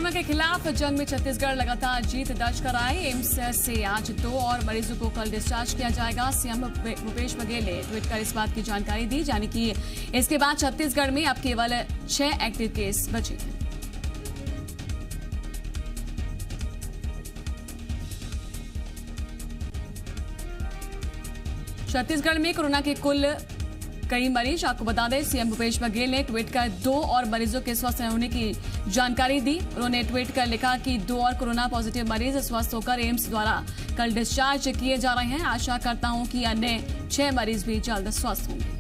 Corona के खिलाफ जंग में छत्तीसगढ़ लगातार जीत दर्ज कर रहा है। एम्स से आज 2 और मरीजों को कल डिस्चार्ज किया जाएगा। सीएम भूपेश बघेल ने ट्वीट कर इस बात की जानकारी दी, यानी कि इसके बाद छत्तीसगढ़ में अब केवल 6 एक्टिव केस बचे हैं। छत्तीसगढ़ में कोरोना के कुल कई मरीज, आपको बता दें, सीएम भूपेश बघेल ने ट्वीट कर 2 और मरीजों के स्वस्थ होने की जानकारी दी। उन्होंने ट्वीट कर लिखा कि 2 और कोरोना पॉजिटिव मरीज स्वस्थ होकर एम्स द्वारा कल डिस्चार्ज किए जा रहे हैं। आशा करता हूं कि अन्य 6 मरीज भी जल्द स्वस्थ होंगे।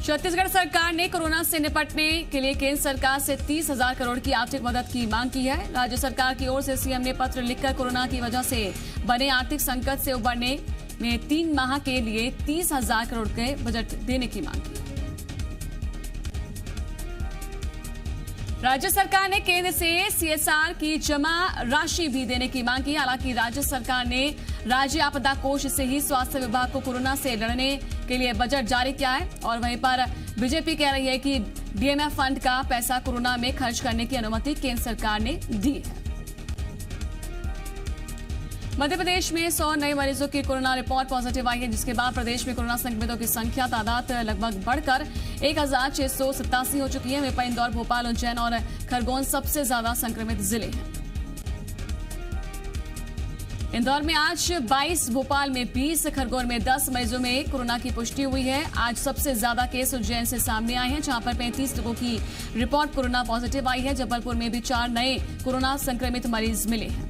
छत्तीसगढ़ सरकार ने कोरोना से निपटने के लिए केंद्र सरकार से 30,000 करोड़ की आर्थिक मदद की मांग की है। राज्य सरकार की ओर से सीएम ने पत्र लिखकर कोरोना की वजह से बने आर्थिक संकट से उबरने में 3 माह के लिए 30,000 करोड़ के बजट देने की मांग की। राज्य सरकार ने केंद्र से सीएसआर की जमा राशि भी देने की मांग की। हालांकि राज्य सरकार ने राज्य आपदा कोष से ही स्वास्थ्य विभाग को कोरोना से लड़ने के लिए बजट जारी किया है और वहीं पर बीजेपी कह रही है कि डीएमएफ फंड का पैसा कोरोना में खर्च करने की अनुमति केंद्र सरकार ने दी है। मध्य प्रदेश में 100 नए मरीजों की कोरोना रिपोर्ट पॉजिटिव आई है, जिसके बाद प्रदेश में कोरोना संक्रमितों की संख्या तादाद लगभग बढ़कर 1,687 हो चुकी है। वहीं पर इंदौर, भोपाल, उज्जैन और खरगोन सबसे ज्यादा संक्रमित जिले हैं। इंदौर में आज 22, भोपाल में 20, खरगोन में 10 मरीजों में कोरोना की पुष्टि हुई है। आज सबसे ज्यादा केस उज्जैन से सामने आए हैं, जहां पर 35 लोगों की रिपोर्ट कोरोना पॉजिटिव आई है। जबलपुर में भी 4 नए कोरोना संक्रमित मरीज मिले हैं।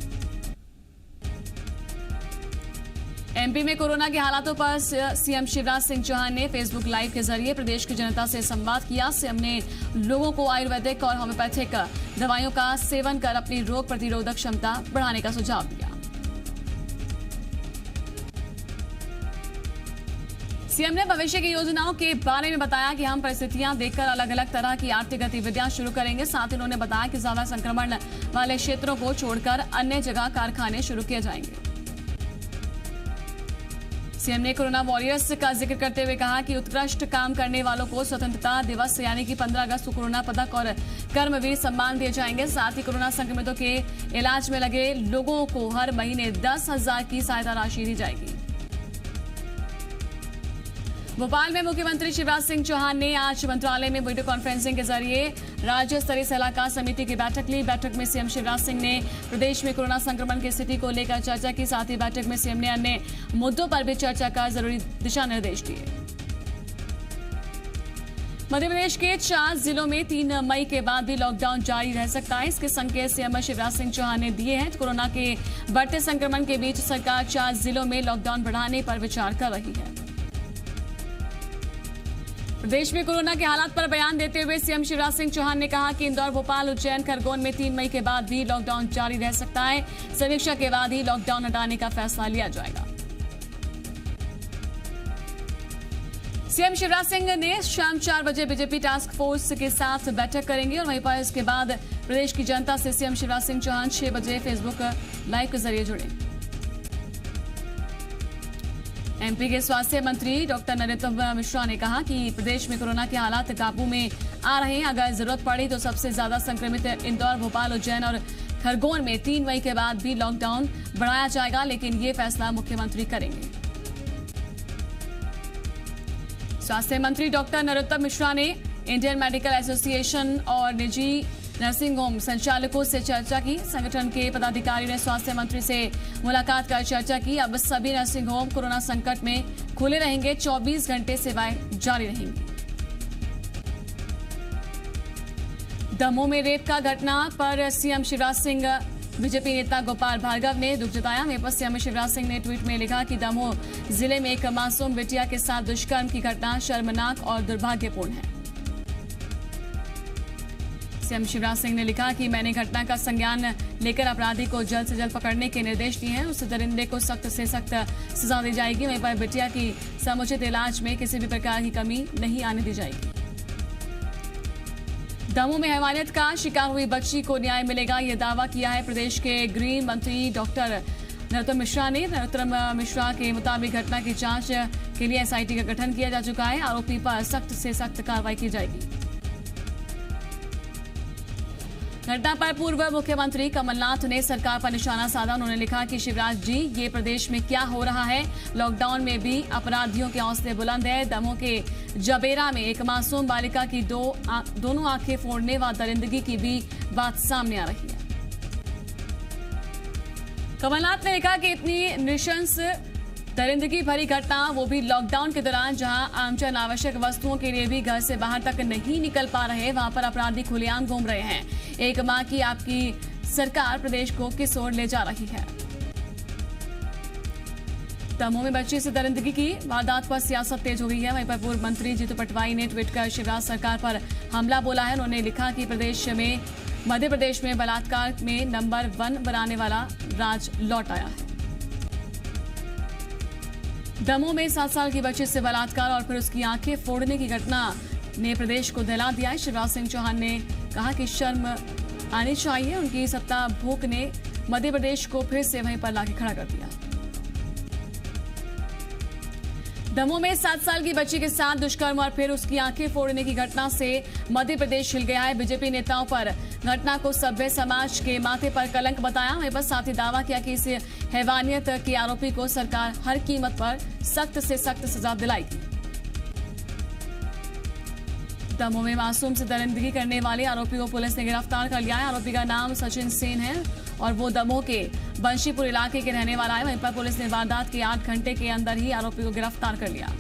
एमपी में कोरोना के हालातों पर सीएम शिवराज सिंह चौहान ने फेसबुक लाइव के जरिए प्रदेश की जनता से संवाद किया। सीएम ने लोगों को आयुर्वेदिक और होम्योपैथिक दवाइयों का सेवन कर अपनी रोग प्रतिरोधक क्षमता बढ़ाने का सुझाव दिया। सीएम ने भविष्य की योजनाओं के बारे में बताया कि हम परिस्थितियां देखकर अलग अलग तरह की आर्थिक गतिविधियां शुरू करेंगे। साथ ही उन्होंने बताया कि ज्यादा संक्रमण वाले क्षेत्रों को छोड़कर अन्य जगह कारखाने शुरू किए जाएंगे। सीएम ने कोरोना वॉरियर्स का जिक्र करते हुए कहा कि उत्कृष्ट काम करने वालों को स्वतंत्रता दिवस यानी कि 15 अगस्त को कोरोना पदक और कर्मवीर सम्मान दिए जाएंगे। साथ ही कोरोना संक्रमितों के इलाज में लगे लोगों को हर महीने 10,000 की सहायता राशि दी जाएगी। भोपाल में मुख्यमंत्री शिवराज सिंह चौहान ने आज मंत्रालय में वीडियो कॉन्फ्रेंसिंग के जरिए राज्य स्तरीय सलाहकार समिति की बैठक ली। बैठक में सीएम शिवराज सिंह ने प्रदेश में कोरोना संक्रमण की स्थिति को लेकर चर्चा की। साथ ही बैठक में सीएम ने अन्य मुद्दों पर भी चर्चा कर जरूरी दिशा निर्देश दिए। मध्य प्रदेश के 4 जिलों में 3 मई के बाद भी लॉकडाउन जारी रह सकता है। इसके संकेत सीएम शिवराज सिंह चौहान ने दिए हैं। कोरोना के बढ़ते संक्रमण के बीच सरकार 4 जिलों में लॉकडाउन बढ़ाने पर विचार कर रही है। प्रदेश में कोरोना के हालात पर बयान देते हुए सीएम शिवराज सिंह चौहान ने कहा कि इंदौर, भोपाल, उज्जैन, खरगोन में 3 मई के बाद भी लॉकडाउन जारी रह सकता है। समीक्षा के बाद ही लॉकडाउन हटाने का फैसला लिया जाएगा। सीएम शिवराज सिंह ने शाम 4 बजे बीजेपी टास्क फोर्स के साथ बैठक करेंगे और वहीं पर इसके बाद प्रदेश की जनता से सीएम शिवराज सिंह चौहान 6 बजे फेसबुक लाइव के जरिए जुड़े। एमपी के स्वास्थ्य मंत्री डॉक्टर नरोत्तम मिश्रा ने कहा कि प्रदेश में कोरोना के हालात काबू में आ रहे हैं। अगर जरूरत पड़ी तो सबसे ज्यादा संक्रमित इंदौर, भोपाल, उज्जैन और खरगोन में 3 मई के बाद भी लॉकडाउन बढ़ाया जाएगा, लेकिन ये फैसला मुख्यमंत्री करेंगे। स्वास्थ्य मंत्री डॉक्टर नरोत्तम मिश्रा ने इंडियन मेडिकल एसोसिएशन और निजी नर्सिंग होम संचालकों से चर्चा की। संगठन के पदाधिकारी ने स्वास्थ्य मंत्री से मुलाकात कर चर्चा की। अब सभी नर्सिंग होम कोरोना संकट में खुले रहेंगे, 24 घंटे सेवाएं जारी रहेंगी। दमोह में रेप का घटना पर सीएम शिवराज सिंह, बीजेपी नेता गोपाल भार्गव ने दुख जताया। वहीं पर सीएम शिवराज सिंह ने ट्वीट में लिखा कि दमोह जिले में एक मासूम बिटिया के साथ दुष्कर्म की घटना शर्मनाक और दुर्भाग्यपूर्ण है। सीएम शिवराज सिंह ने लिखा कि मैंने घटना का संज्ञान लेकर अपराधी को जल्द से जल्द पकड़ने के निर्देश दिए हैं। उस दरिंदे को सख्त से सख्त सजा दी जाएगी। वहीं पर बिटिया की समुचित इलाज में किसी भी प्रकार की कमी नहीं आने दी जाएगी। दमोह में हैवानियत का शिकार हुई बच्ची को न्याय मिलेगा, यह दावा किया है प्रदेश के गृह मंत्री डॉक्टर नरोत्तम मिश्रा ने। नरोत्तम मिश्रा के मुताबिक घटना की जांच के लिए एसआईटी का गठन किया जा चुका है। आरोपी पर सख्त से सख्त कार्रवाई की जाएगी। घटना पर पूर्व मुख्यमंत्री कमलनाथ ने सरकार पर निशाना साधा। उन्होंने लिखा कि शिवराज जी, ये प्रदेश में क्या हो रहा है। लॉकडाउन में भी अपराधियों के हौसले बुलंद है। दमोह के जबेरा में एक मासूम बालिका की दोनों आंखें फोड़ने व दरिंदगी की भी बात सामने आ रही है। कमलनाथ ने लिखा कि इतनी नृशंस दरिंदगी भरी घटना, वो भी लॉकडाउन के दौरान, जहां आमजन आवश्यक वस्तुओं के लिए भी घर से बाहर तक नहीं निकल पा रहे, वहां पर अपराधी खुलेआम घूम रहे हैं। एक मां की आपकी सरकार प्रदेश को किस ओर ले जा रही है। दमोह में बच्ची से दरिंदगी की वारदात पर सियासत तेज हो गई है। वहीं पर पूर्व मंत्री जीतू पटवाई ने ट्वीट कर शिवराज सरकार पर हमला बोला है। उन्होंने लिखा कि मध्य प्रदेश में बलात्कार में नंबर 1 बनाने वाला राज लौट आया है। दमोह में 7 साल की बच्ची से बलात्कार और फिर उसकी आंखें फोड़ने की घटना ने प्रदेश को दहला दिया है। शिवराज सिंह चौहान ने कहा कि शर्म आनी चाहिए। उनकी सत्ता भूख ने मध्य प्रदेश को फिर से वहीं पर लाके खड़ा कर दिया। दमोह में 7 साल की बच्ची के साथ दुष्कर्म और फिर उसकी आंखें फोड़ने की घटना से मध्य प्रदेश हिल गया है। बीजेपी नेताओं पर घटना को सभ्य समाज के माथे पर कलंक बताया। वहीं पर साथ ही दावा किया कि इस हैवानियत के आरोपी को सरकार हर कीमत पर सख्त से सख्त सजा दिलाएगी। दमोह में मासूम से दरिंदगी करने वाले आरोपी को पुलिस ने गिरफ्तार कर लिया है। आरोपी का नाम सचिन सेन है और वो दमोह के बंशीपुर इलाके के रहने वाला है। वहीं पर पुलिस ने वारदात के 8 घंटे के अंदर ही आरोपी को गिरफ्तार कर लिया।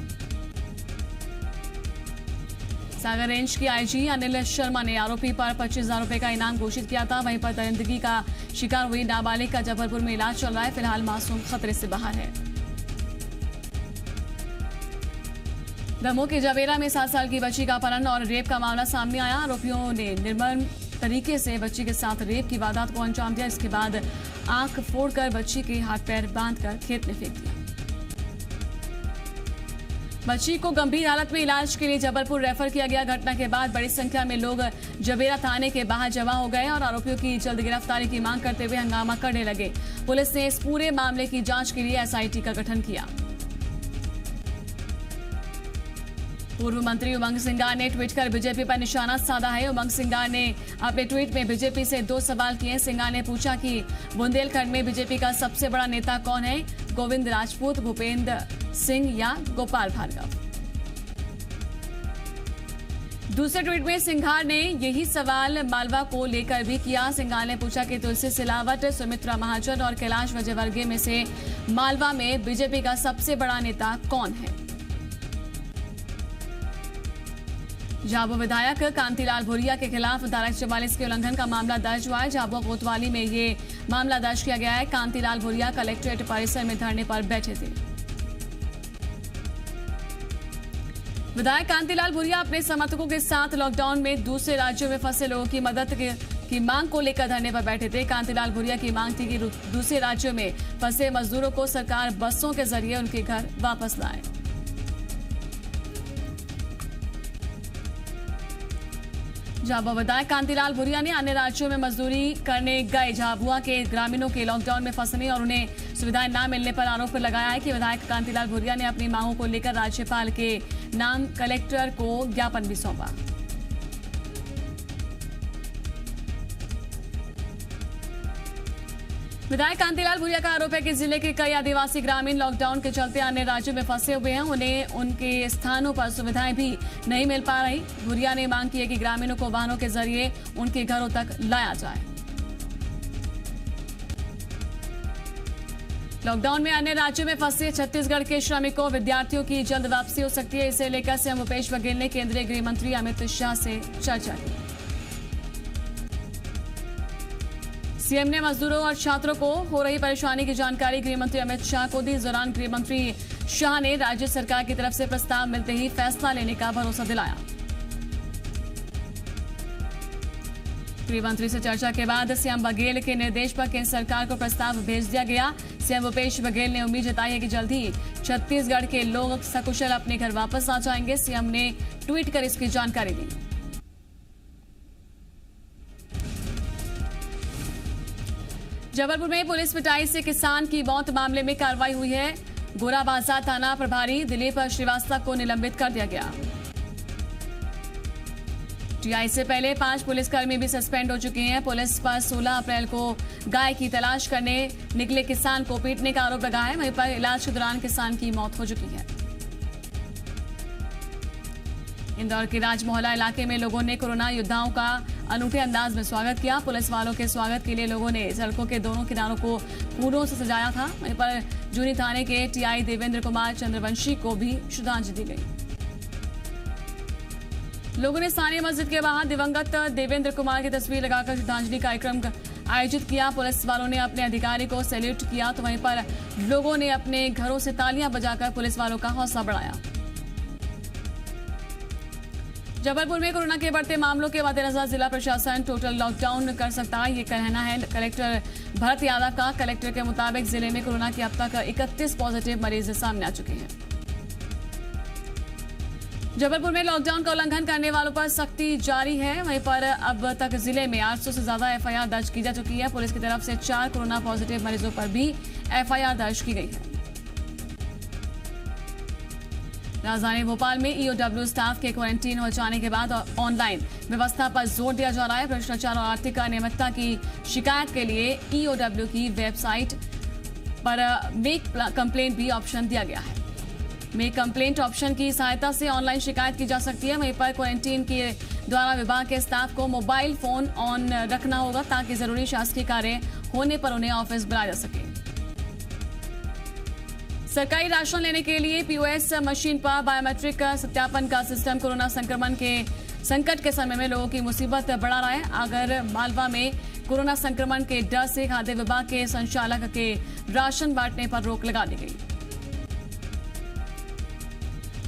सागर रेंज की आईजी अनिल शर्मा ने आरोपी पर 25,000 रुपए का इनाम घोषित किया था। वहीं पर दरिंदगी का शिकार हुई नाबालिग का जबलपुर में इलाज चल रहा है। फिलहाल मासूम खतरे से बाहर है। दमोह के जवेरा में 7 साल की बच्ची का अपहरण और रेप का मामला सामने आया। आरोपियों ने निर्मम तरीके से बच्ची के साथ रेप की वारदात को अंजाम दिया। इसके बाद आंख फोड़कर बच्ची के हाथ पैर बांधकर खेत में फेंक दिया। बच्ची को गंभीर हालत में इलाज के लिए जबलपुर रेफर किया गया। घटना के बाद बड़ी संख्या में लोग जबेरा थाने के बाहर जमा हो गए और आरोपियों की जल्द गिरफ्तारी की मांग करते हुए हंगामा करने लगे। पुलिस ने इस पूरे मामले की जांच के लिए एसआईटी का गठन किया। पूर्व मंत्री उमंग सिंगार ने ट्वीट कर बीजेपी पर निशाना साधा है। उमंग सिंगार ने अपने ट्वीट में बीजेपी से 2 सवाल किए। सिंगार ने पूछा कि बुंदेलखंड में बीजेपी का सबसे बड़ा नेता कौन है, गोविंद राजपूत, भूपेंद्र सिंह या गोपाल भार्गव। दूसरे ट्वीट में सिंघार ने यही सवाल मालवा को लेकर भी किया। सिंघार ने पूछा कि तुलसी सिलावट, सुमित्रा महाजन और कैलाश विजयवर्गीय में से मालवा में बीजेपी का सबसे बड़ा नेता कौन है। झाबुआ विधायक कांतिलाल भूरिया के खिलाफ धारा 144 के उल्लंघन का मामला दर्ज हुआ है। झाबुआ कोतवाली में ये मामला दर्ज किया गया है। कांतिलाल भूरिया कलेक्ट्रेट परिसर में धरने पर बैठे थे। विधायक कांतिलाल भूरिया अपने समर्थकों के साथ लॉकडाउन में दूसरे राज्यों में फंसे लोगों की मदद की मांग को लेकर धरने पर बैठे थे। कांतिलाल भूरिया की मांग थी कि दूसरे राज्यों में फंसे मजदूरों को सरकार बसों के जरिए उनके घर वापस लाए। झाबुआ विधायक कांतिलाल भूरिया ने अन्य राज्यों में मजदूरी करने गए झाबुआ के ग्रामीणों के लॉकडाउन में फंसने और उन्हें सुविधाएं न मिलने पर आरोप लगाया है कि विधायक कांतिलाल भूरिया ने अपनी मांगों को लेकर राज्यपाल के नाम कलेक्टर को ज्ञापन भी सौंपा। विधायक कांतिलाल भूरिया का आरोप है कि जिले के कई आदिवासी ग्रामीण लॉकडाउन के चलते अन्य राज्यों में फंसे हुए हैं। उन्हें उनके स्थानों पर सुविधाएं भी नहीं मिल पा रही। भूरिया ने मांग की है कि ग्रामीणों को वाहनों के जरिए उनके घरों तक लाया जाए। लॉकडाउन में अन्य राज्यों में फंसे छत्तीसगढ़ के श्रमिकों, विद्यार्थियों की जल्द वापसी हो सकती है। इसे लेकर सीएम भूपेश बघेल ने केंद्रीय गृह मंत्री अमित शाह से चर्चा की। सीएम ने मजदूरों और छात्रों को हो रही परेशानी की जानकारी गृह मंत्री अमित शाह को दी। इस दौरान गृह मंत्री शाह ने राज्य सरकार की तरफ से प्रस्ताव मिलते ही फैसला लेने का भरोसा दिलाया। गृह मंत्री से चर्चा के बाद सीएम बघेल के निर्देश पर केंद्र सरकार को प्रस्ताव भेज दिया गया। सीएम भूपेश बघेल ने उम्मीद जताई है कि जल्द ही छत्तीसगढ़ के लोग सकुशल अपने घर वापस आ जाएंगे। सीएम ने ट्वीट कर इसकी जानकारी दी। जबलपुर में पुलिस पिटाई से किसान की मौत मामले में कार्रवाई हुई है। गोराबाजार थाना प्रभारी दिलीप श्रीवास्तव को निलंबित कर दिया गया। टीआई से पहले 5 पुलिसकर्मी भी सस्पेंड हो चुके हैं। पुलिस पर 16 अप्रैल को गाय की तलाश करने निकले किसान को पीटने का आरोप लगा है। वहीं पर इलाज के दौरान किसान की मौत हो चुकी है। इंदौर के राजमोहल्ला इलाके में लोगों ने कोरोना योद्धाओं का अनूठे अंदाज में स्वागत किया। पुलिस वालों के स्वागत के लिए लोगों ने सड़कों के दोनों किनारों को फूलों से सजाया था। वहीं पर जूनी थाने के टीआई देवेंद्र कुमार चंद्रवंशी को भी श्रद्धांजलि दी गई। लोगों ने स्थानीय मस्जिद के बाहर दिवंगत देवेंद्र कुमार की तस्वीर लगाकर श्रद्धांजलि कार्यक्रम आयोजित किया। पुलिस वालों ने अपने अधिकारी को सैल्यूट किया तो वहीं पर लोगों ने अपने घरों से तालियां बजाकर पुलिस वालों का हौसला बढ़ाया। जबलपुर में कोरोना के बढ़ते मामलों के मद्देनजर जिला प्रशासन टोटल लॉकडाउन कर सकता है, ये कहना है कलेक्टर भरत यादव का। कलेक्टर के मुताबिक जिले में कोरोना के अब तक 31 पॉजिटिव मरीज सामने आ चुके हैं। जबलपुर में लॉकडाउन का उल्लंघन करने वालों पर सख्ती जारी है। वहीं पर अब तक जिले में 800 से ज्यादा एफआईआर दर्ज की जा चुकी है। पुलिस की तरफ से 4 कोरोना पॉजिटिव मरीजों पर भी एफआईआर दर्ज की गई है। राजधानी भोपाल में ईओडब्ल्यू स्टाफ के क्वारंटीन हो जाने के बाद ऑनलाइन व्यवस्था पर जोर दिया जा रहा है। भ्रष्टाचार और आर्थिक अनियमितता की शिकायत के लिए ईओडब्ल्यू की वेबसाइट पर मेक कंप्लेंट भी ऑप्शन दिया गया है। मेक कंप्लेंट ऑप्शन की सहायता से ऑनलाइन शिकायत की जा सकती है। वहीं पर क्वारंटीन के द्वारा विभाग के स्टाफ को मोबाइल फोन ऑन रखना होगा ताकि जरूरी शासकीय कार्य होने पर उन्हें ऑफिस बुलाया जा सके। सरकारी राशन लेने के लिए पीओएस मशीन पर बायोमेट्रिक सत्यापन का सिस्टम कोरोना संक्रमण के संकट के समय में लोगों की मुसीबत बढ़ा रहा है। आगर मालवा में कोरोना संक्रमण के डर से खाद्य विभाग के संचालक के राशन बांटने पर रोक लगा दी गई।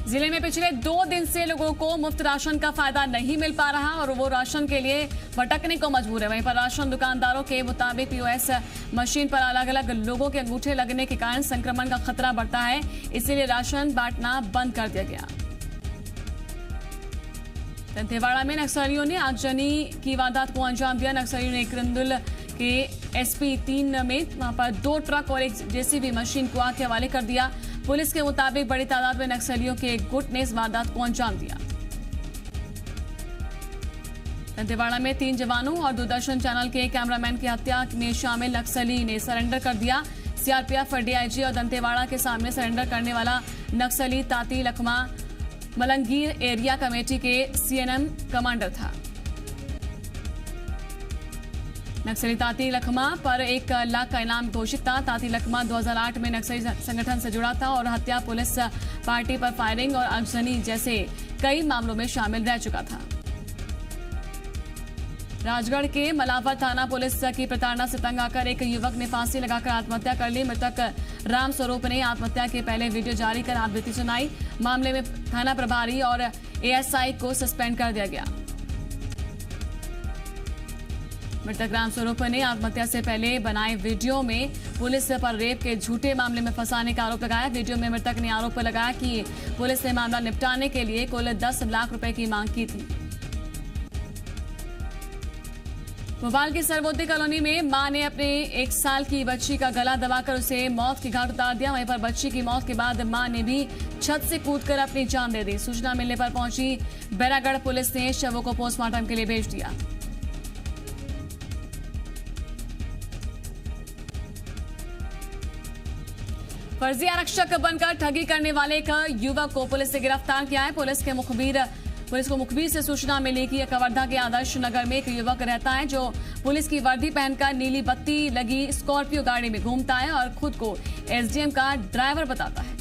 जिले में पिछले 2 दिन से लोगों को मुफ्त राशन का फायदा नहीं मिल पा रहा और वो राशन के लिए भटकने को मजबूर है। वहीं पर राशन दुकानदारों के मुताबिक पीओएस मशीन पर अलग अलग लोगों के अंगूठे लगने के कारण संक्रमण का खतरा बढ़ता है, इसीलिए राशन बांटना बंद कर दिया गया। दंतेवाड़ा में नक्सलियों ने आगजनी की वारदात को अंजाम दिया। नक्सलियों ने किरंदुल के एसपी 3 में वहां पर 2 ट्रक और एक जेसीबी मशीन को आग के हवाले कर दिया। पुलिस के मुताबिक बड़ी तादाद में नक्सलियों के एक गुट ने इस वारदात को अंजाम दिया। दंतेवाड़ा में 3 जवानों और दूरदर्शन चैनल के कैमरामैन की हत्या में शामिल नक्सली ने सरेंडर कर दिया। सीआरपीएफ डीआईजी और दंतेवाड़ा के सामने सरेंडर करने वाला नक्सली ताती लखमा मलंगीर एरिया कमेटी के सीएनएम कमांडर था। नक्सली ताती लखमा पर 1 लाख का इनाम घोषित था। ताती लखमा 2008 में नक्सली संगठन से जुड़ा था और हत्या, पुलिस पार्टी पर फायरिंग और आगजनी जैसे कई मामलों में शामिल रह चुका था। राजगढ़ के मलावर थाना पुलिस की प्रताड़ना से तंग आकर एक युवक ने फांसी लगाकर आत्महत्या कर ली। मृतक राम स्वरूप ने आत्महत्या के पहले वीडियो जारी कर आपबीती सुनाई। मामले में थाना प्रभारी और एएसआई को सस्पेंड कर दिया गया। मृतक रामस्वरूप ने आत्महत्या से पहले बनाए वीडियो में पुलिस पर रेप के झूठे मामले में फंसाने का आरोप लगाया। वीडियो में मृतक ने आरोप लगाया कि पुलिस ने मामला निपटाने के लिए कुल 10 लाख रुपए की मांग की थी। भोपाल की सरवोती कॉलोनी में मां ने अपने 1 साल की बच्ची का गला दबाकर उसे मौत की घाट उतार दिया। वहीं पर बच्ची की मौत के बाद मां ने भी छत से कूदकर अपनी जान दे दी। सूचना मिलने पर पहुंची बैरागढ़ पुलिस ने शवों को पोस्टमार्टम के लिए भेज दिया। फर्जी आरक्षक बनकर ठगी करने वाले एक युवक को पुलिस ने गिरफ्तार किया है। पुलिस को मुखबिर से सूचना मिली कि कवर्धा के आदर्श नगर में एक युवक रहता है जो पुलिस की वर्दी पहनकर नीली बत्ती लगी स्कॉर्पियो गाड़ी में घूमता है और खुद को एसडीएम का ड्राइवर बताता है।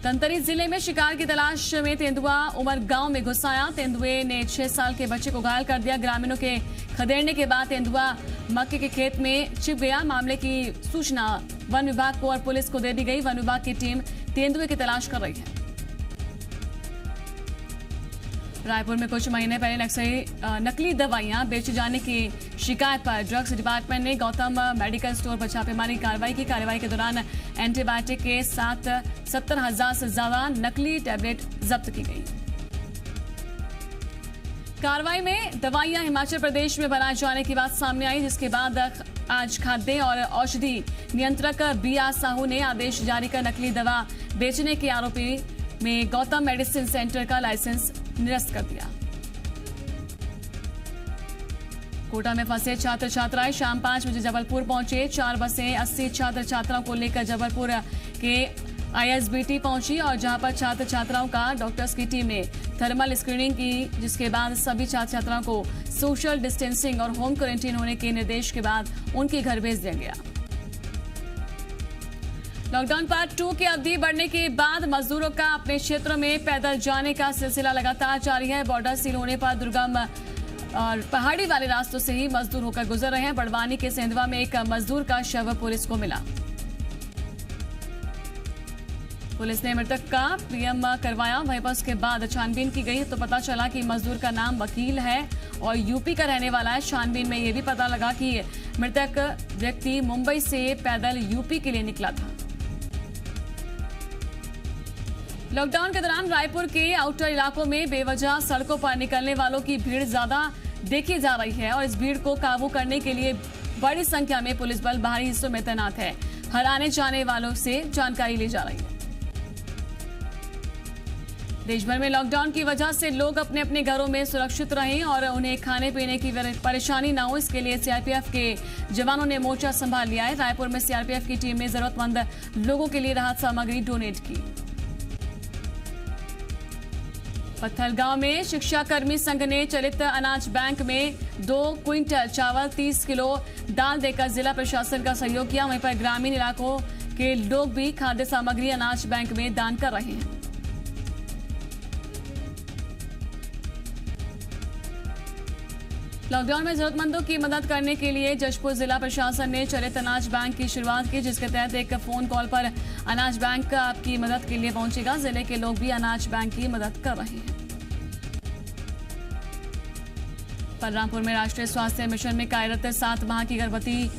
धमतरी जिले में शिकार की तलाश में तेंदुआ उमर गांव में घुस आया। तेंदुए ने 6 साल के बच्चे को घायल कर दिया। ग्रामीणों के खदेड़ने के बाद तेंदुआ मक्के के खेत में छिप गया। मामले की सूचना वन विभाग को और पुलिस को दे दी गई। वन विभाग की टीम तेंदुए की तलाश कर रही है। रायपुर में कुछ महीने पहले नकली दवाइयां बेचे जाने की शिकायत पर ड्रग्स डिपार्टमेंट ने गौतम मेडिकल स्टोर पर छापेमारी कार्रवाई की। कार्रवाई के दौरान एंटीबायोटिक के साथ 70,000 से ज्यादा नकली टैबलेट जब्त की गई। कार्रवाई में दवाइयां हिमाचल प्रदेश में बनाए जाने की बात सामने आई, जिसके बाद आज खाद्य और औषधि नियंत्रक बी.आर. साहू ने आदेश जारी कर नकली दवा बेचने के आरोपी में गौतम मेडिसिन सेंटर का लाइसेंस निरस्त कर दिया। कोटा में फंसे छात्र छात्राएं शाम 5 बजे जबलपुर पहुंचे। 4 बसें 80 छात्र छात्राओं को लेकर जबलपुर के ISBT पहुंची और जहां पर छात्र छात्राओं का डॉक्टर्स की टीम ने थर्मल स्क्रीनिंग की, जिसके बाद सभी छात्र छात्राओं को सोशल डिस्टेंसिंग और होम क्वारंटीन होने के निर्देश के बाद उनके घर भेज दिया गया। लॉकडाउन पार्ट 2 की अवधि बढ़ने के बाद मजदूरों का अपने क्षेत्रों में पैदल जाने का सिलसिला लगातार जारी है। बॉर्डर सील होने पर दुर्गम और पहाड़ी वाले रास्तों से ही मजदूर होकर गुजर रहे हैं। बड़वानी के सेंधवा में एक मजदूर का शव पुलिस को मिला। पुलिस ने मृतक का पीएम करवाया। वहीं पर उसके बाद छानबीन की गई तो पता चला कि मजदूर का नाम वकील है और यूपी का रहने वाला है। छानबीन में यह भी पता लगा कि मृतक व्यक्ति मुंबई से पैदल यूपी के लिए निकला था। लॉकडाउन के दौरान रायपुर के आउटर इलाकों में बेवजह सड़कों पर निकलने वालों की भीड़ ज्यादा देखी जा रही है और इस भीड़ को काबू करने के लिए बड़ी संख्या में पुलिस बल बाहरी हिस्सों में तैनात है। हर आने जाने वालों से जानकारी ली जा रही है। देश भर में लॉकडाउन की वजह से लोग अपने अपने घरों में सुरक्षित रहें और उन्हें खाने पीने की परेशानी न हो, इसके लिए सीआरपीएफ के जवानों ने मोर्चा संभाल लिया है। रायपुर में सीआरपीएफ की टीम ने जरूरतमंद लोगों के लिए राहत सामग्री डोनेट की। पत्थलगांव में शिक्षाकर्मी संघ ने चलित अनाज बैंक में 2 क्विंटल चावल 30 किलो दाल देकर जिला प्रशासन का सहयोग किया। वहीं पर ग्रामीण इलाकों के लोग भी खाद्य सामग्री अनाज बैंक में दान कर रहे हैं। लॉकडाउन में जरूरतमंदों की मदद करने के लिए जशपुर जिला प्रशासन ने चलित अनाज बैंक की शुरुआत की, जिसके तहत एक फोन कॉल पर अनाज बैंक आपकी मदद के लिए पहुंचेगा। जिले के लोग भी अनाज बैंक की मदद कर रहे हैं। बलरामपुर में राष्ट्रीय स्वास्थ्य मिशन में कार्यरत 7 माह की गर्भवती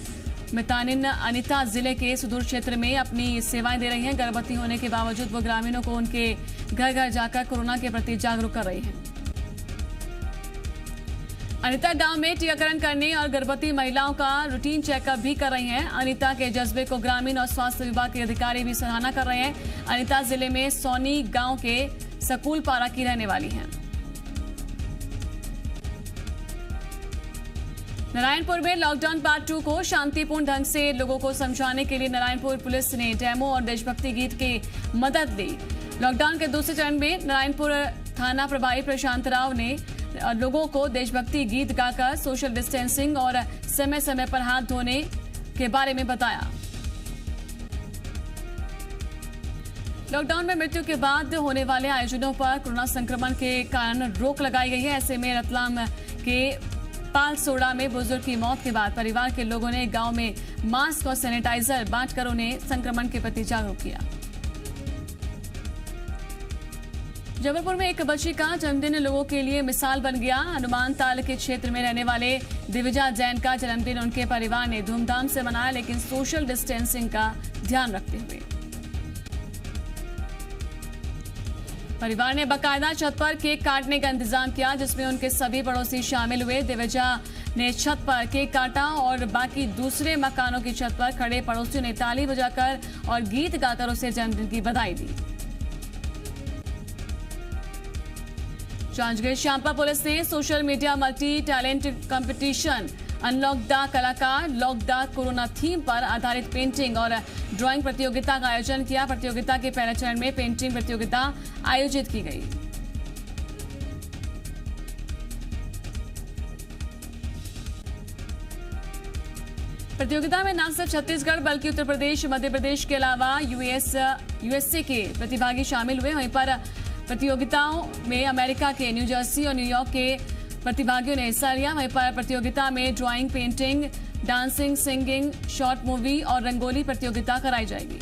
मितानिन अनिता जिले के सुदूर क्षेत्र में अपनी सेवाएं दे रही हैं। गर्भवती होने के बावजूद वो ग्रामीणों को उनके घर घर जाकर कोरोना के प्रति जागरूक कर रही हैं। अनिता गांव में टीकाकरण करने और गर्भवती महिलाओं का रूटीन चेकअप भी कर रही हैं। अनिता के जज्बे को ग्रामीण और स्वास्थ्य विभाग के अधिकारी भी सराहना कर रहे हैं। अनिता जिले में सोनी गांव के सकूलपारा की रहने वाली हैं। नारायणपुर में लॉकडाउन पार्ट 2 को शांतिपूर्ण ढंग से लोगों को समझाने के लिए नारायणपुर पुलिस ने डेमो और देशभक्ति गीत की मदद ली। लॉकडाउन के दूसरे चरण में नारायणपुर थाना प्रभारी प्रशांत राव ने लोगों को देशभक्ति गीत गाकर सोशल डिस्टेंसिंग और समय समय पर हाथ धोने के बारे में बताया। लॉकडाउन में मृत्यु के बाद होने वाले आयोजनों पर कोरोना संक्रमण के कारण रोक लगाई गई है। ऐसे में रतलाम के पालसोड़ा में बुजुर्ग की मौत के बाद परिवार के लोगों ने गांव में मास्क और सैनिटाइजर बांटकर उन्हें संक्रमण के प्रति जागरूक किया। जबलपुर में एक बच्ची का जन्मदिन लोगों के लिए मिसाल बन गया। हनुमान ताल के क्षेत्र में रहने वाले दिविजा जैन का जन्मदिन उनके परिवार ने धूमधाम से मनाया, लेकिन सोशल डिस्टेंसिंग का ध्यान रखते हुए। परिवार ने बाकायदा छत पर केक काटने का इंतजाम किया, जिसमें उनके सभी पड़ोसी शामिल हुए। दिविजा ने छत पर केक काटा और बाकी दूसरे मकानों की छत पर खड़े पड़ोसियों ने ताली बजाकर और गीत गाकर उसे जन्मदिन की बधाई दी। जांजगीर चांपा पुलिस ने social media multi talent competition unlock the कलाकार लॉक द कोरोना थीम पर आधारित पेंटिंग और ड्राइंग प्रतियोगिता का आयोजन किया। प्रतियोगिता के पहले चरण में पेंटिंग प्रतियोगिता आयोजित की गई। प्रतियोगिता में न सिर्फ छत्तीसगढ़ बल्कि उत्तर प्रदेश, मध्य प्रदेश के अलावा यूएसए के प्रतिभागी शामिल हुए। वहीं पर प्रतियोगिताओं में अमेरिका के न्यू जर्सी और न्यूयॉर्क के प्रतिभागियों ने हिस्सा लिया। वहीं पर प्रतियोगिता में drawing, painting, dancing, singing, short movie और रंगोली प्रतियोगिता कराई जाएगी।